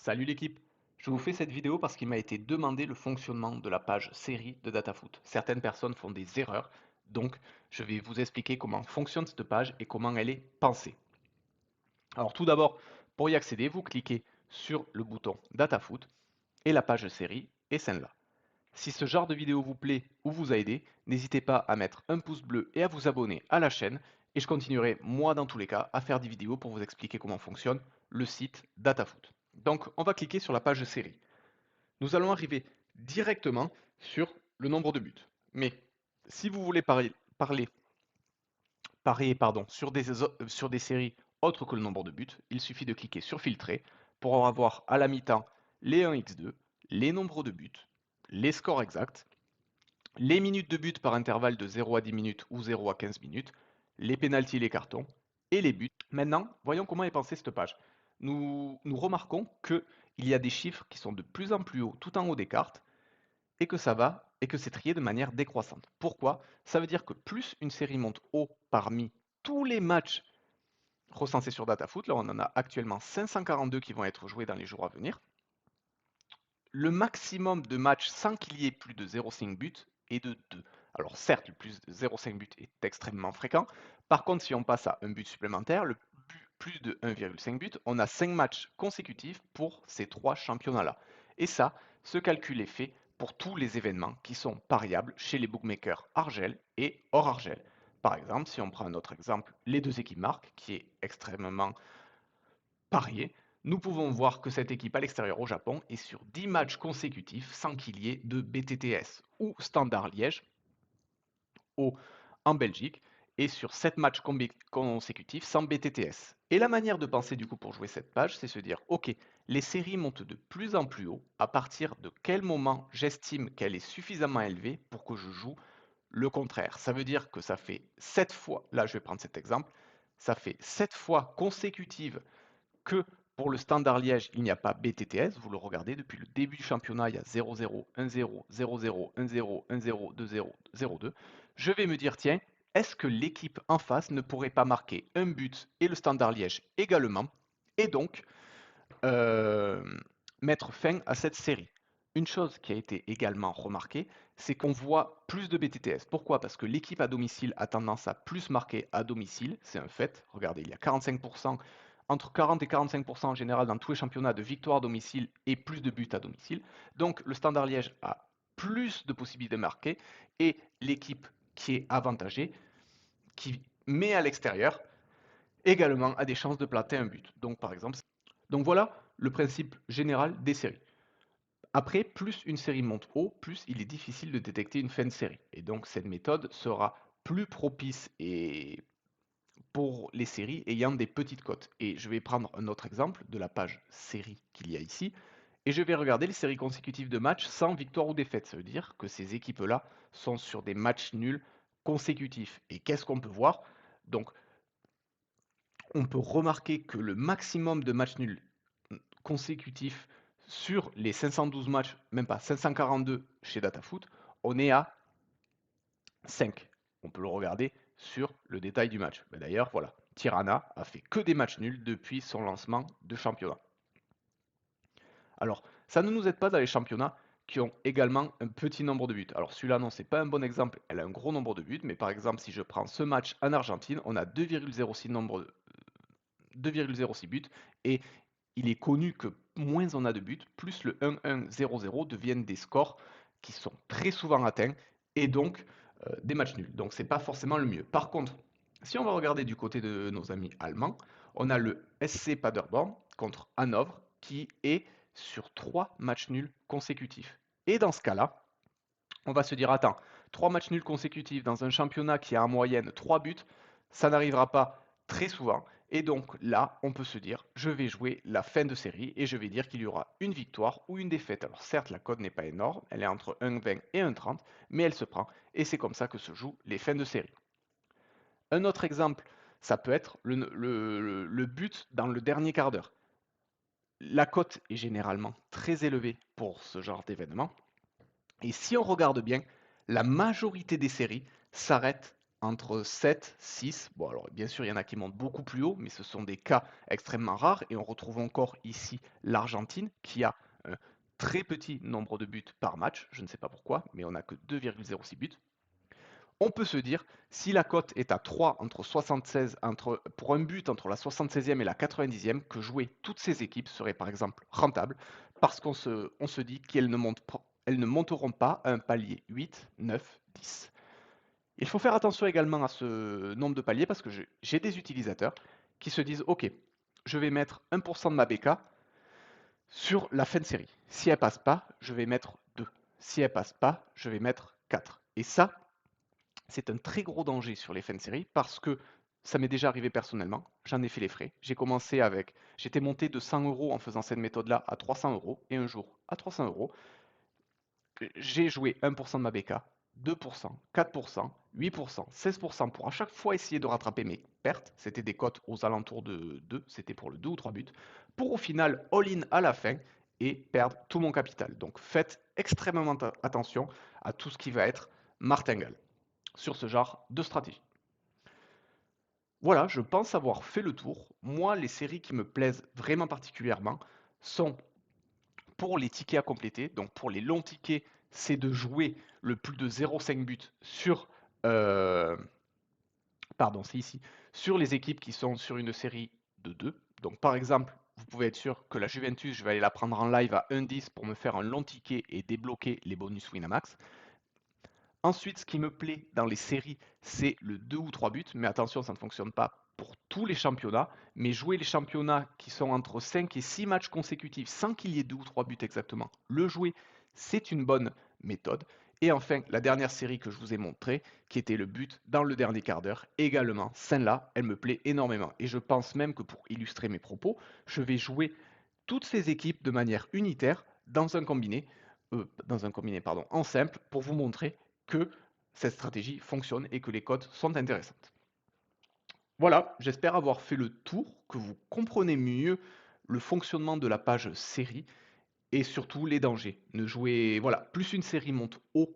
Salut l'équipe! Je vous fais cette vidéo parce qu'il m'a été demandé le fonctionnement de la page série de DataFoot. Certaines personnes font des erreurs, donc je vais vous expliquer comment fonctionne cette page et comment elle est pensée. Alors tout d'abord, pour y accéder, vous cliquez sur le bouton DataFoot et la page série est celle-là. Si ce genre de vidéo vous plaît ou vous a aidé, n'hésitez pas à mettre un pouce bleu et à vous abonner à la chaîne et je continuerai moi dans tous les cas à faire des vidéos pour vous expliquer comment fonctionne le site DataFoot. Donc on va cliquer sur la page série. Nous allons arriver directement sur le nombre de buts. Mais si vous voulez parier sur des séries autres que le nombre de buts, il suffit de cliquer sur filtrer pour avoir à la mi-temps les 1x2, les nombres de buts, les scores exacts, les minutes de but par intervalle de 0 à 10 minutes ou 0 à 15 minutes, les pénaltys et les cartons, et les buts. Maintenant, voyons comment est pensée cette page. Nous remarquons qu'il y a des chiffres qui sont de plus en plus hauts tout en haut des cartes, et que c'est trié de manière décroissante. Pourquoi? Ça veut dire que plus une série monte haut parmi tous les matchs recensés sur DataFoot, là on en a actuellement 542 qui vont être joués dans les jours à venir, le maximum de matchs sans qu'il y ait plus de 0,5 buts est de 2. Alors certes, le plus de 0,5 buts est extrêmement fréquent. Par contre, si on passe à un but supplémentaire, le plus de 1,5 but, on a 5 matchs consécutifs pour ces trois championnats-là. Et ça, ce calcul est fait pour tous les événements qui sont pariables chez les bookmakers Argel et hors Argel. Par exemple, si on prend un autre exemple, les deux équipes marquent, qui est extrêmement parier, nous pouvons voir que cette équipe à l'extérieur au Japon est sur 10 matchs consécutifs sans qu'il y ait de BTTS ou Standard Liège au, en Belgique et sur 7 matchs consécutifs sans BTTS. Et la manière de penser du coup pour jouer cette page, c'est se dire ok, les séries montent de plus en plus haut, à partir de quel moment j'estime qu'elle est suffisamment élevée pour que je joue le contraire. Ça veut dire que ça fait 7 fois, là je vais prendre cet exemple, ça fait 7 fois consécutives que pour le Standard Liège, il n'y a pas BTTS. Vous le regardez, depuis le début du championnat, il y a 0-0, 1-0, 0-0, 1-0, 1-0, 2-0, 0-2. Je vais me dire, tiens, est-ce que l'équipe en face ne pourrait pas marquer un but et le Standard Liège également, et donc euh, mettre fin à cette série? Une chose qui a été également remarquée, c'est qu'on voit plus de BTTS. Pourquoi? Parce que l'équipe à domicile a tendance à plus marquer à domicile, c'est un fait. Regardez, il y a 45%, entre 40 et 45% en général dans tous les championnats de victoire à domicile et plus de buts à domicile. Donc le Standard Liège a plus de possibilités de marquer et l'équipe qui est avantagée, qui met à l'extérieur, également a des chances de planter un but. Donc par exemple, donc voilà le principe général des séries. Après, plus une série monte haut, plus il est difficile de détecter une fin de série. Et donc cette méthode sera plus propice pour les séries ayant des petites cotes. Et je vais prendre un autre exemple de la page série qu'il y a ici. Et je vais regarder les séries consécutives de matchs sans victoire ou défaite. Ça veut dire que ces équipes-là sont sur des matchs nuls consécutifs. Et qu'est-ce qu'on peut voir? Donc, on peut remarquer que le maximum de matchs nuls consécutifs sur les 512 matchs, même pas 542 chez DataFoot, on est à 5. On peut le regarder sur le détail du match. Ben d'ailleurs, voilà, Tirana a fait que des matchs nuls depuis son lancement de championnat. Alors, ça ne nous aide pas dans les championnats qui ont également un petit nombre de buts. Alors celui-là, non, c'est pas un bon exemple, elle a un gros nombre de buts, mais par exemple, si je prends ce match en Argentine, on a 2,06 buts, et il est connu que moins on a de buts, plus le 1-1, 0-0 deviennent des scores qui sont très souvent atteints, et donc des matchs nuls. Donc c'est pas forcément le mieux. Par contre, si on va regarder du côté de nos amis allemands, on a le SC Paderborn contre Hanovre qui est sur 3 matchs nuls consécutifs. Et dans ce cas-là, on va se dire, attends, 3 matchs nuls consécutifs dans un championnat qui a en moyenne 3 buts, ça n'arrivera pas très souvent. Et donc là, on peut se dire, je vais jouer la fin de série et je vais dire qu'il y aura une victoire ou une défaite. Alors certes, la cote n'est pas énorme, elle est entre 1,20 et 1,30, mais elle se prend. Et c'est comme ça que se jouent les fins de série. Un autre exemple, ça peut être le but dans le dernier quart d'heure. La cote est généralement très élevée pour ce genre d'événement. Et si on regarde bien, la majorité des séries s'arrêtent entre 7, 6. Bon, alors bien sûr, il y en a qui montent beaucoup plus haut, mais ce sont des cas extrêmement rares. Et on retrouve encore ici l'Argentine qui a un très petit nombre de buts par match. Je ne sais pas pourquoi, mais on n'a que 2,06 buts. On peut se dire, si la cote est à 3 entre 76, pour un but entre la 76e et la 90e, que jouer toutes ces équipes serait par exemple rentable, parce on se dit elles ne monteront pas à un palier 8, 9, 10. Il faut faire attention également à ce nombre de paliers, parce que j'ai des utilisateurs qui se disent, ok, je vais mettre 1% de ma BK sur la fin de série. Si elle passe pas, je vais mettre 2. Si elle passe pas, je vais mettre 4. Et ça, c'est un très gros danger sur les fins de série parce que ça m'est déjà arrivé personnellement. J'en ai fait les frais. J'étais monté de 100 euros en faisant cette méthode-là à 300 euros et un jour à 300 euros, j'ai joué 1% de ma BK, 2%, 4%, 8%, 16% pour à chaque fois essayer de rattraper mes pertes. C'était des cotes aux alentours de 2, c'était pour le 2 ou 3 buts, pour au final all-in à la fin et perdre tout mon capital. Donc faites extrêmement attention à tout ce qui va être martingale sur ce genre de stratégie. Voilà, je pense avoir fait le tour. Moi, les séries qui me plaisent vraiment particulièrement sont pour les tickets à compléter. Donc pour les longs tickets, c'est de jouer le plus de 0,5 buts sur, euh, pardon, c'est ici, sur les équipes qui sont sur une série de 2. Donc par exemple, vous pouvez être sûr que la Juventus, je vais aller la prendre en live à 1,10 pour me faire un long ticket et débloquer les bonus Winamax. Ensuite, ce qui me plaît dans les séries, c'est le 2 ou 3 buts, mais attention, ça ne fonctionne pas pour tous les championnats, mais jouer les championnats qui sont entre 5 et 6 matchs consécutifs sans qu'il y ait 2 ou 3 buts exactement, le jouer, c'est une bonne méthode. Et enfin, la dernière série que je vous ai montrée, qui était le but dans le dernier quart d'heure, également, celle-là, elle me plaît énormément. Et je pense même que pour illustrer mes propos, je vais jouer toutes ces équipes de manière unitaire dans un combiné pardon, en simple pour vous montrer que cette stratégie fonctionne et que les codes sont intéressantes. Voilà, j'espère avoir fait le tour, que vous comprenez mieux le fonctionnement de la page série et surtout les dangers. Ne jouez, voilà, plus une série monte haut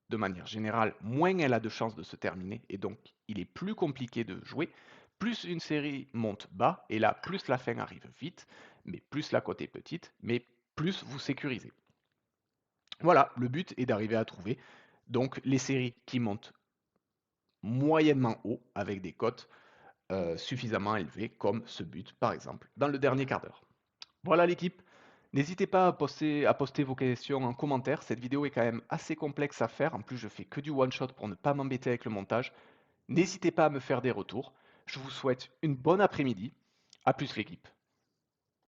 de manière générale, moins elle a de chances de se terminer et donc il est plus compliqué de jouer. Plus une série monte bas et là, plus la fin arrive vite, mais plus la cote est petite, mais plus vous sécurisez. Voilà, le but est d'arriver à trouver donc les séries qui montent moyennement haut avec des cotes suffisamment élevées comme ce but par exemple dans le dernier quart d'heure. Voilà l'équipe, n'hésitez pas à poster vos questions en commentaire, cette vidéo est quand même assez complexe à faire, en plus je fais que du one shot pour ne pas m'embêter avec le montage. N'hésitez pas à me faire des retours, je vous souhaite une bonne après-midi, à plus l'équipe.